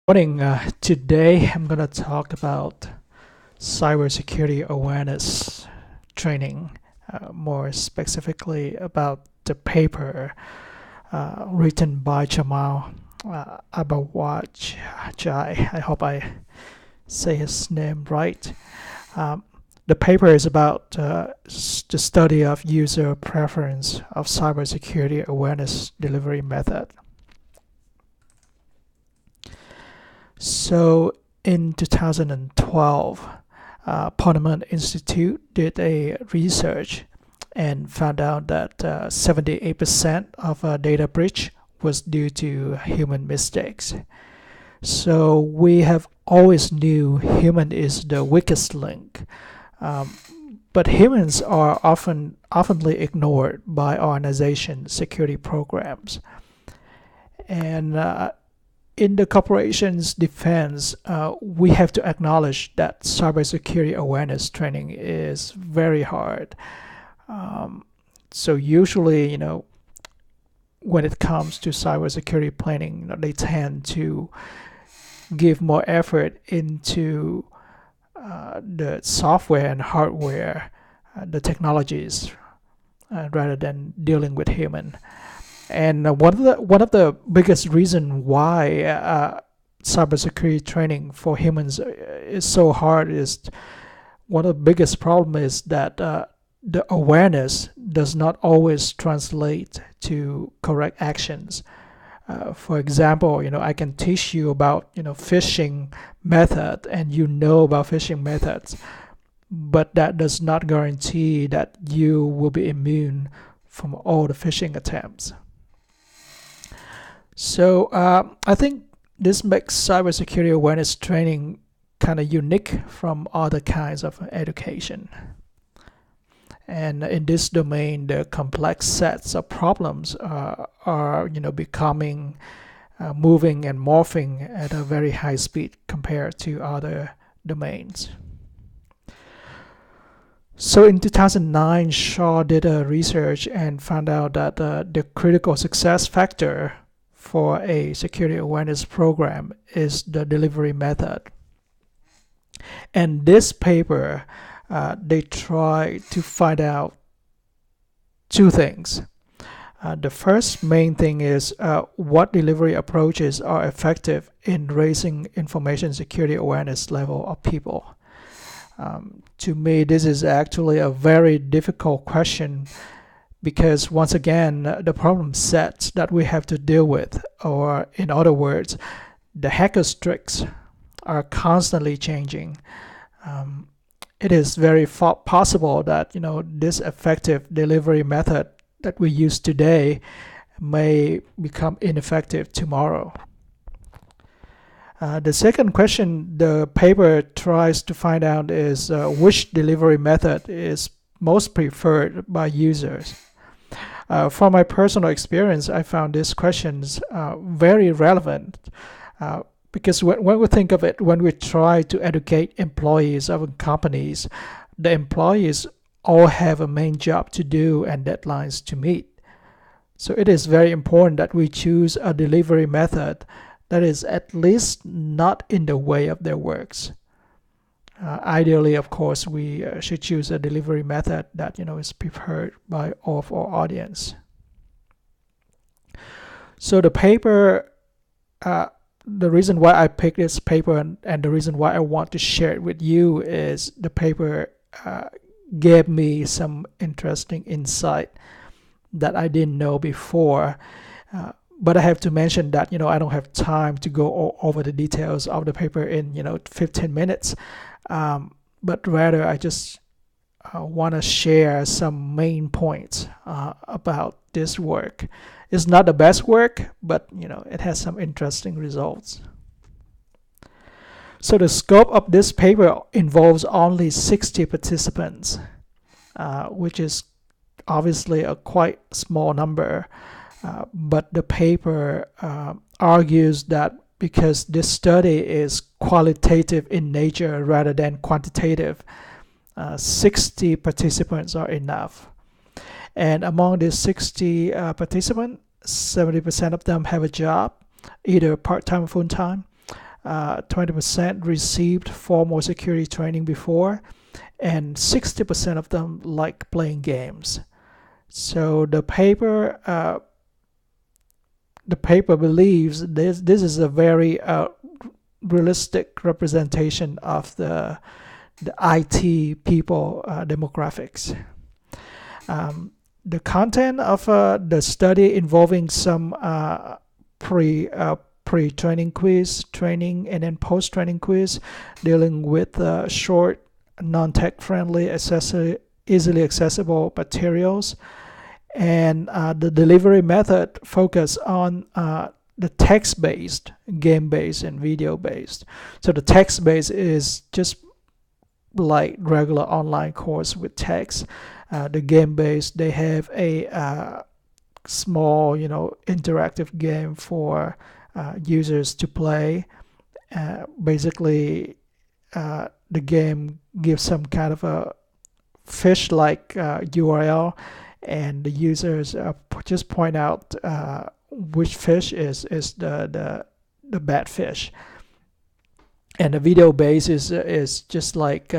Morning. Today I'm going to talk about cybersecurity awareness training, more specifically about the paper written by Jamal Abawaj Jai. I hope I say his name right. Um, the paper is about the study of user preference of cybersecurity awareness delivery method. So in 2012, Parliament Institute did a research and found out that 78% of data breach was due to human mistakes. So we have always knew human is the weakest link, um, but humans are oftenly ignored by organization security programs. And in the corporation's defense, we have to acknowledge that cybersecurity awareness training is very hard. So usually, when it comes to cybersecurity planning, they tend to give more effort into the software and hardware, the technologies, rather than dealing with human. And one of the biggest reason why cybersecurity training for humans is so hard is one of the biggest problem is that the awareness does not always translate to correct actions. For example, I can teach you about phishing method, and about phishing methods, but that does not guarantee that you will be immune from all the phishing attempts. So I think this makes cybersecurity awareness training kind of unique from other kinds of education. And in this domain, the complex sets of problems are becoming, moving and morphing at a very high speed compared to other domains. So in 2009, Shaw did a research and found out that the critical success factor for a security awareness program is the delivery method. And this paper, they try to find out two things. The first main thing is what delivery approaches are effective in raising information security awareness level of people. To me, this is actually a very difficult question because once again, the problem sets that we have to deal with, or in other words, the hacker's tricks are constantly changing. It is very possible that this effective delivery method that we use today may become ineffective tomorrow. The second question the paper tries to find out is which delivery method is most preferred by users. From my personal experience, I found these questions very relevant because when we think of it, when we try to educate employees of companies, the employees all have a main job to do and deadlines to meet. So it is very important that we choose a delivery method that is at least not in the way of their works. Ideally, of course, we should choose a delivery method that is preferred by all of our audience. So the paper, the reason why I picked this paper and the reason why I want to share it with you is the paper gave me some interesting insight that I didn't know before. But I have to mention that I don't have time to go over the details of the paper in 15 minutes. But rather I just want to share some main points about this work. It's not the best work, but it has some interesting results. So the scope of this paper involves only 60 participants, which is obviously a quite small number. But the paper argues that because this study is qualitative in nature rather than quantitative, 60 participants are enough. And among these 60 participants, 70% of them have a job, either part-time or full-time. 20% received formal security training before, and 60% of them like playing games. So the paper believes this is a very realistic representation of the IT people demographics. The content of the study involving some pre-training quiz, training, and then post-training quiz dealing with short, non-tech friendly, easily accessible materials. And the delivery method focus on the text-based, game-based, and video-based. So the text-based is just like regular online course with text. The game-based, they have a small, interactive game for users to play. Basically, the game gives some kind of a fish-like URL, and the users just point out which fish is the bad fish. And the video base is just like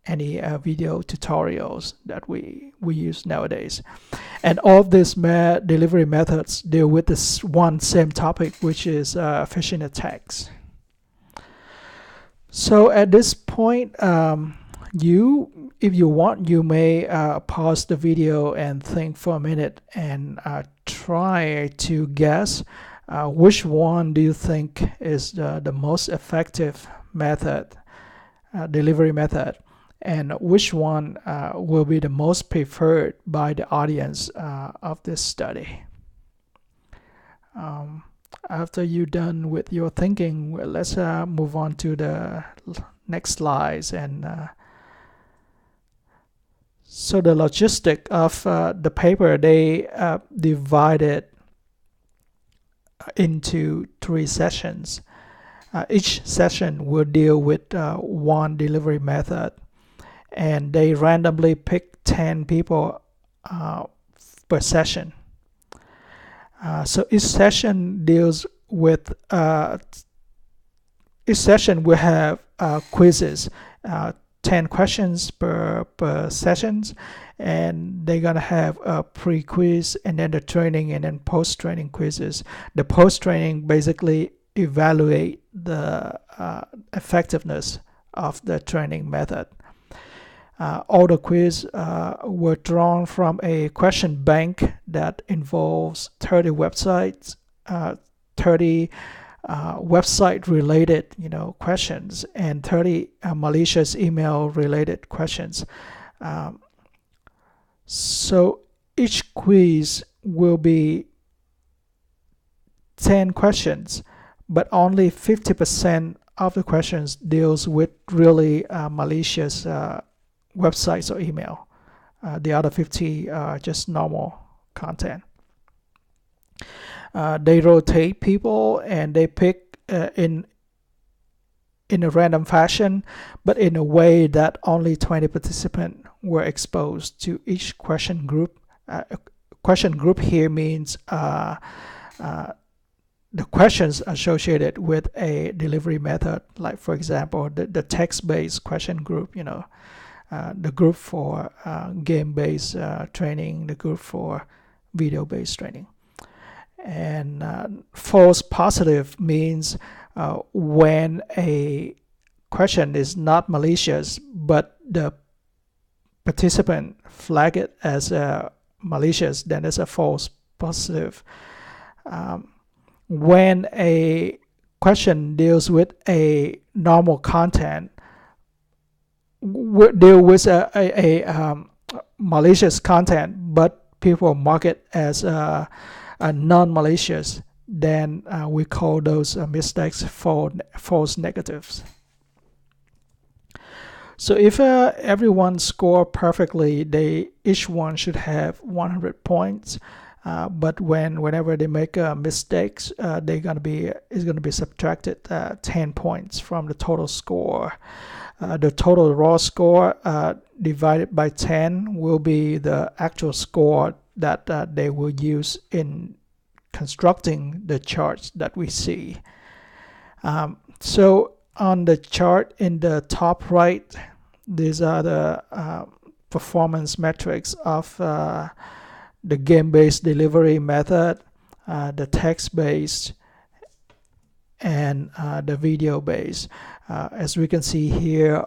any video tutorials that we use nowadays. And all of these delivery methods deal with this one same topic, which is phishing attacks. So at this point, if you want, you may pause the video and think for a minute and try to guess which one do you think is the most effective method, delivery method, and which one will be the most preferred by the audience of this study. After you're done with your thinking, let's move on to the next slides. And so the logistic of the paper, they divided into 3 sessions. Each session will deal with one delivery method, and they randomly pick 10 people per session. So each session deals with each session will have quizzes, 10 questions per sessions, and they're gonna have a pre-quiz and then the training and then post-training quizzes. The post-training basically evaluate the effectiveness of the training method. All the quiz were drawn from a question bank that involves 30 websites, 30 website-related, questions, and 30 malicious email-related questions. So each quiz will be 10 questions, but only 50% of the questions deals with really malicious websites or email. The other 50 are just normal content. They rotate people and they pick in a random fashion, but in a way that only 20 participants were exposed to each question group. Question group here means the questions associated with a delivery method, like for example the text-based question group, the group for game-based training, the group for video-based training. And false positive means when a question is not malicious, but the participant flag it as malicious, then it's a false positive. When a question deals with a normal content, deal with a malicious content, but people mark it as a non-malicious, then we call those mistakes false negatives. So if everyone score perfectly, each one should have 100 points. But whenever they make mistakes, it's gonna be subtracted 10 points from the total score. The total raw score divided by 10 will be the actual score that they will use in constructing the charts that we see. So on the chart in the top right, these are the performance metrics of the game-based delivery method, the text-based, and the video-based. As we can see here,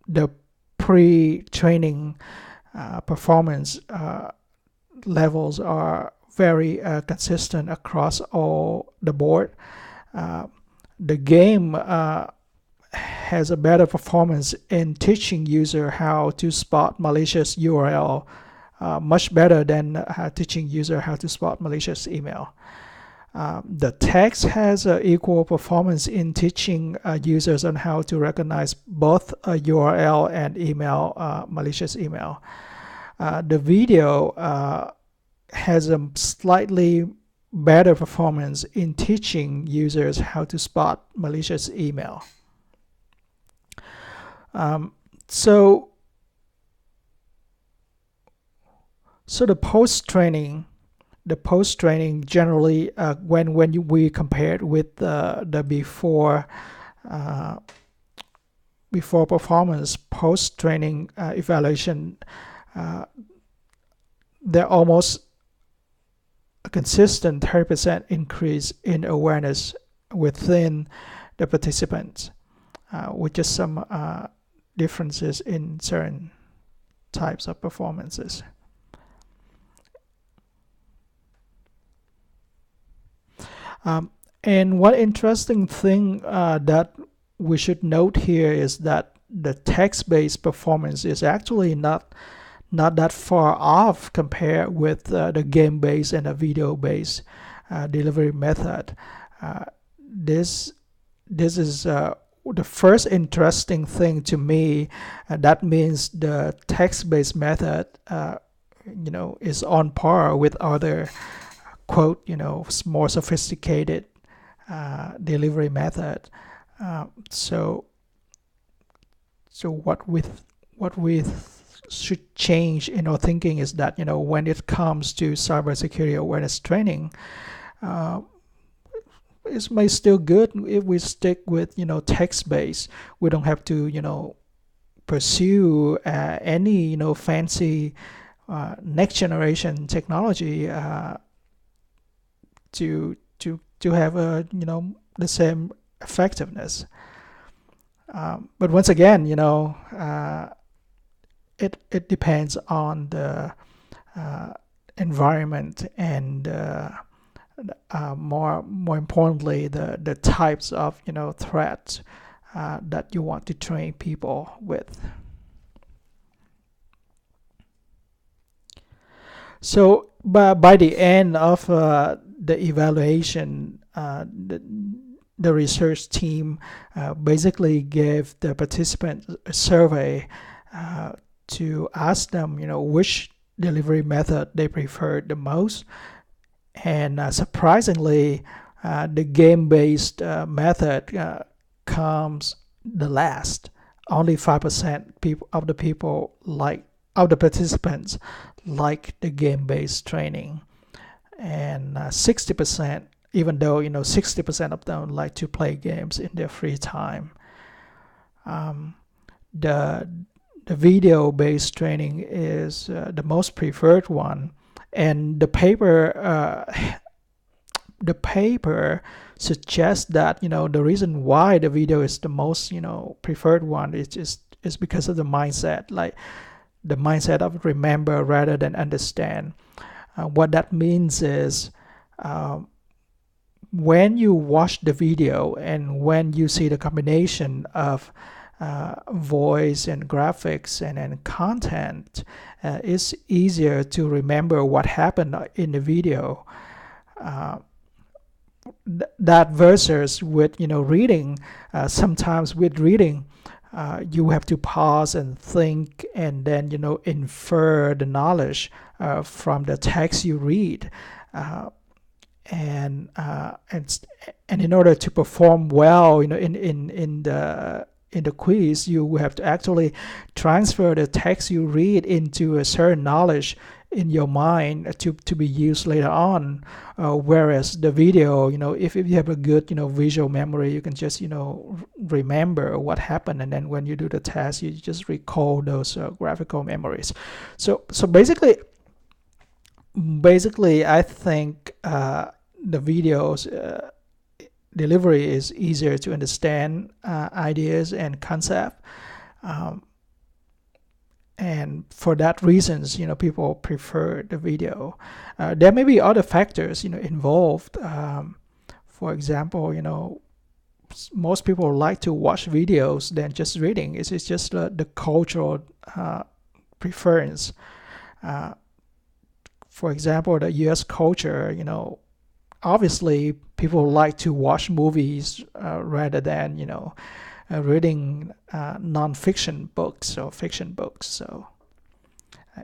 the pre-training performance levels are very consistent across all the board. The game has a better performance in teaching user how to spot malicious URL, much better than teaching user how to spot malicious email. The text has equal performance in teaching users on how to recognize both a URL and email, malicious email. The video has a slightly better performance in teaching users how to spot malicious email. So the post-training generally, when we compare it with the before performance, post-training evaluation, they're almost a consistent 30% increase in awareness within the participants, with just some differences in certain types of performances. And one interesting thing that we should note here is that the text-based performance is actually not that far off compared with the game-based and the video-based delivery method. This is the first interesting thing to me. That means the text-based method, is on par with other, quote, more sophisticated delivery method. So what we should change in our thinking is that, when it comes to cybersecurity awareness training, it may still good if we stick with text-based. We don't have to pursue any fancy next generation technology to have the same effectiveness. But once again, it depends on the environment and more importantly the types of threats that you want to train people with. So by the end of the evaluation, the research team basically gave the participants a survey to ask them, which delivery method they preferred the most. And surprisingly, the game-based method comes the last. Only 5% of the participants like the game-based training, and 60%, even though 60% of them like to play games in their free time. The video-based training is the most preferred one, and the paper suggests that the reason why the video is the most preferred one is because of the mindset, like the mindset of remember rather than understand. What that means is when you watch the video and when you see the combination of voice and graphics and content, it's easier to remember what happened in the video. That versus with reading. Sometimes with reading, you have to pause and think and then infer the knowledge from the text you read. And in order to perform well in in the quiz, you will have to actually transfer the text you read into a certain knowledge in your mind to be used later on. Whereas the video, if you have a good, visual memory, you can just, remember what happened, and then when you do the test, you just recall those graphical memories. So basically, I think the videos delivery is easier to understand ideas and concept, and for that reasons, people prefer the video. There may be other factors, involved. For example, most people like to watch videos than just reading. It's just the cultural preference. For example, the U.S. culture, obviously people like to watch movies rather than reading non-fiction books or fiction books. So,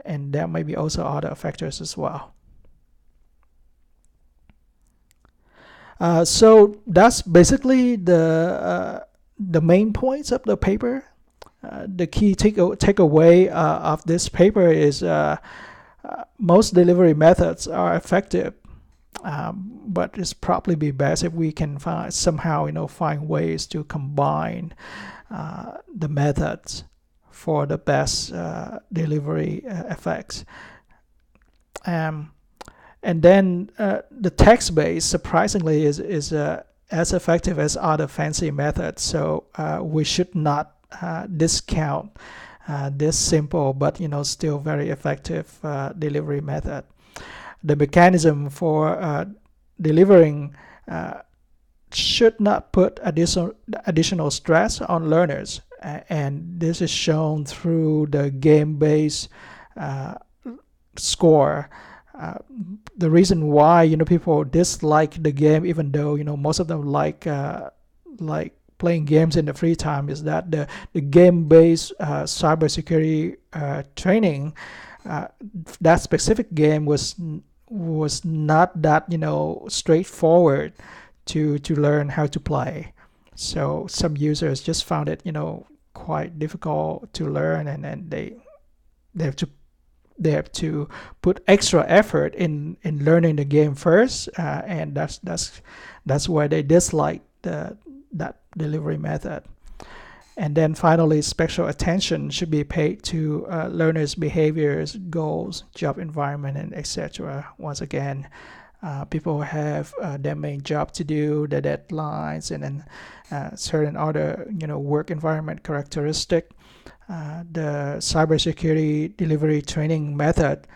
and there may be also other factors as well. So that's basically the main points of the paper. The key takeaway of this paper is most delivery methods are effective, but it's probably be best if we can somehow find ways to combine the methods for the best delivery effects. And then the text-based, surprisingly, is as effective as other fancy methods. So we should not discount this simple but still very effective delivery method. The mechanism for delivering should not put additional stress on learners, and this is shown through the game-based score. The reason why people dislike the game, even though most of them like playing games in the free time, is that the game-based cybersecurity training, that specific game was not that straightforward to learn how to play. So some users just found it quite difficult to learn, and then they have to put extra effort in learning the game first, and that's why they dislike that delivery method. And then finally, special attention should be paid to learners' behaviors, goals, job environment, and etc. Once again, people have their main job to do, the deadlines, and then certain other work environment characteristic. The cybersecurity delivery training method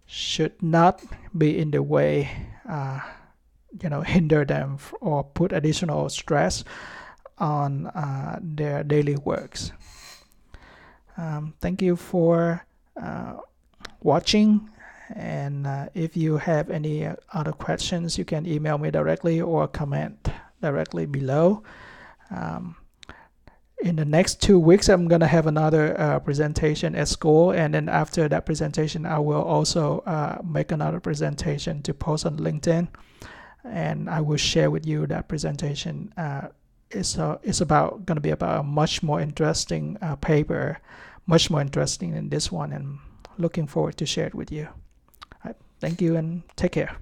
should not be in the way, hinder them or put additional stress on their daily works. Thank you for watching, and if you have any other questions, you can email me directly or comment directly below. In the next 2 weeks, I'm going to have another presentation at school, and then after that presentation, I will also make another presentation to post on LinkedIn, and I will share with you that presentation. It's going to be about a much more interesting paper, much more interesting than this one, and looking forward to share it with you. All right, thank you and take care.